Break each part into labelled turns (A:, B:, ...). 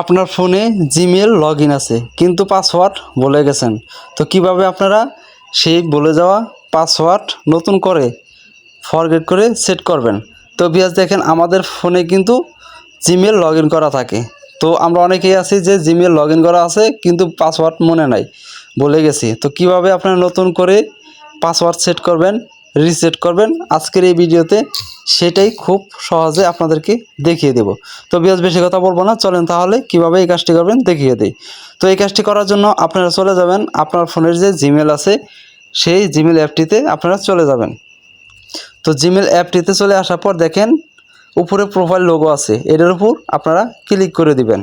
A: আপনার ফোনে Gmail log in আছে কিন্তু পাসওয়ার্ড ভুলে গেছেন। তো কিভাবে আপনারা সেই ভুলে যাওয়া পাসওয়ার্ড নতুন করে ফরগেট করে সেট করবেন। তো ভিউয়ার্স দেখেন আমাদের ফোনে কিন্তু জিমেল লগ ইন করা থাকে। তো আমরা অনেকেই আছি যে জিমেল লগ ইন করা আছে কিন্তু পাসওয়ার্ড মনে নাই, ভুলে গেছি। তো কিভাবে আপনারা নতুন করে পাসওয়ার্ড সেট করবেন, রিসেট করবেন, আজকের এই ভিডিওতে সেটাই খুব সহজে আপনাদেরকে দেখিয়ে দেব। তো ভিউয়ার্স বেশি কথা বলবো না, চলেন তাহলে কিভাবে এই কাজটি করবেন দেখিয়ে দিই। তো এই কাজটি করার জন্য আপনারা চলে যাবেন আপনার ফোনের যে জিমেল আছে সেই জিমেল অ্যাপটিতে আপনারা চলে যাবেন। তো জিমেল অ্যাপটিতে চলে আসার পর দেখেন উপরে প্রোফাইল লোগো আছে, এটার উপর আপনারা ক্লিক করে দিবেন।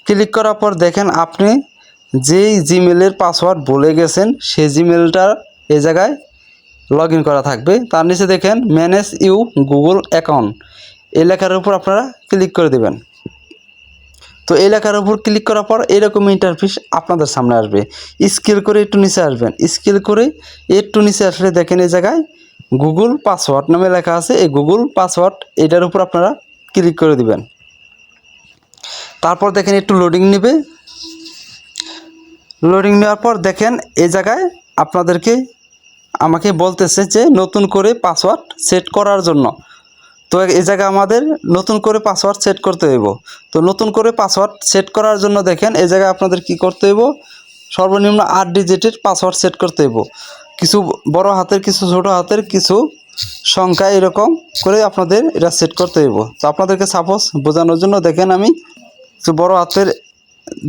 A: ক্লিক করার পর দেখেন আপনি যেই জিমেলের পাসওয়ার্ড ভুলে গেছেন সেই জিমেলটা এই জায়গায় লগ ইন করা থাকবে। তার নিচে দেখেন ম্যানেজ ইউ গুগল অ্যাকাউন্ট, এই লেখার উপর আপনারা ক্লিক করে দেবেন। তো এই লেখার উপর ক্লিক করার পর এরকম ইন্টারফেস আপনাদের সামনে আসবে। স্ক্রল করে একটু নিচে আসবেন, স্ক্রল করে একটু নিচে আসলে দেখেন এই জায়গায় গুগল পাসওয়ার্ড নামে লেখা আছে। এই গুগল পাসওয়ার্ড এটার উপর আপনারা ক্লিক করে দিবেন। তারপর দেখেন একটু লোডিং নেবে। লোডিং নেওয়ার পর দেখেন এই জায়গায় আপনাদেরকে আমাকে বলতেছে যে নতুন করে পাসওয়ার্ড সেট করার জন্য। তো এই জায়গায় আমাদের নতুন করে পাসওয়ার্ড সেট করতে হইব। তো নতুন করে পাসওয়ার্ড সেট করার জন্য দেখেন এই জায়গায় আপনাদের কি করতে হইব, সর্বনিম্ন 8 ডিজিটের পাসওয়ার্ড সেট করতে হইব। কিছু বড় হাতের, কিছু ছোট হাতের, কিছু সংখ্যা এরকম করে আপনাদের এটা সেট করতে হইব। তো আপনাদেরকে সাপোজ বোঝানোর জন্য দেখেন আমি কিছু বড় হাতের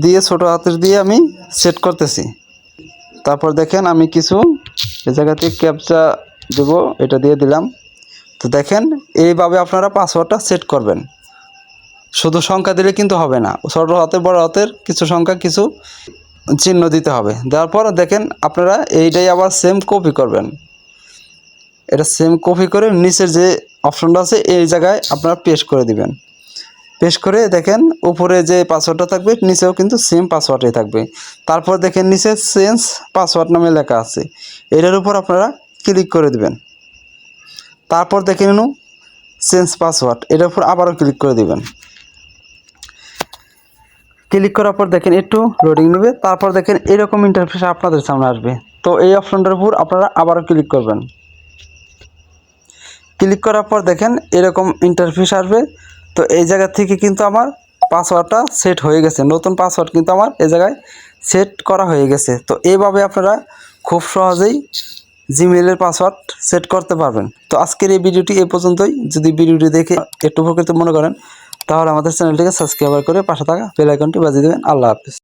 A: দিয়ে ছোট হাতের দিয়ে আমি সেট করতেছি। তারপর দেখেন আমি কিছু এই জায়গাতে ক্যাপচা দেব, এটা দিয়ে দিলাম। তো দেখেন এইভাবে আপনারা পাসওয়ার্ডটা সেট করবেন। শুধু সংখ্যা দিলে কিন্তু হবে না, ছোট হাতের বড় হাতের কিছু সংখ্যা কিছু চিহ্ন দিতে হবে। দেওয়ার পর দেখেন আপনারা এইটাই আবার সেম কপি করবেন। এটা সেম কপি করে নিচের যে অপশনটা আছে এই জায়গায় আপনারা পেস্ট করে দিবেন। পেস্ট করে দেখেন উপরে যে পাসওয়ার্ডটা থাকবে নিচেও কিন্তু সেম পাসওয়ার্ডই থাকবে। তারপর দেখেন নিচে চেঞ্জ পাসওয়ার্ড নামে লেখা আছে, এটার উপর আপনারা ক্লিক করে দিবেন। তারপর দেখে নিন চেঞ্জ পাসওয়ার্ড, এটার উপর আবারও ক্লিক করে দিবেন। ক্লিক করার পর দেখেন একটু লোডিং নেবে। তারপর দেখেন এরকম ইন্টারফেস আপনাদের সামনে আসবে। তো এই অপশনটার উপর আপনারা আবারও ক্লিক করবেন। ক্লিক করার পর দেখেন এরকম ইন্টারফেস আসবে। তো এই জায়গা থেকে কিন্তু আমার পাসওয়ার্ডটা সেট হয়ে গেছে, নতুন পাসওয়ার্ড কিন্তু আমার এই জায়গায় সেট করা হয়ে গেছে। তো এইভাবে আপনারা খুব সহজেই জিমেলের পাসওয়ার্ড সেট করতে পারবেন। তো আজকের এই ভিডিওটি এই পর্যন্তই। যদি ভিডিওটি দেখে একটু উপকৃত মনে করেন তাহলে আমাদের চ্যানেলটিকে সাবস্ক্রাইব করে পাশে থাকা বেল আইকনটি বাজিয়ে দেবেন। আল্লাহ হাফেজ।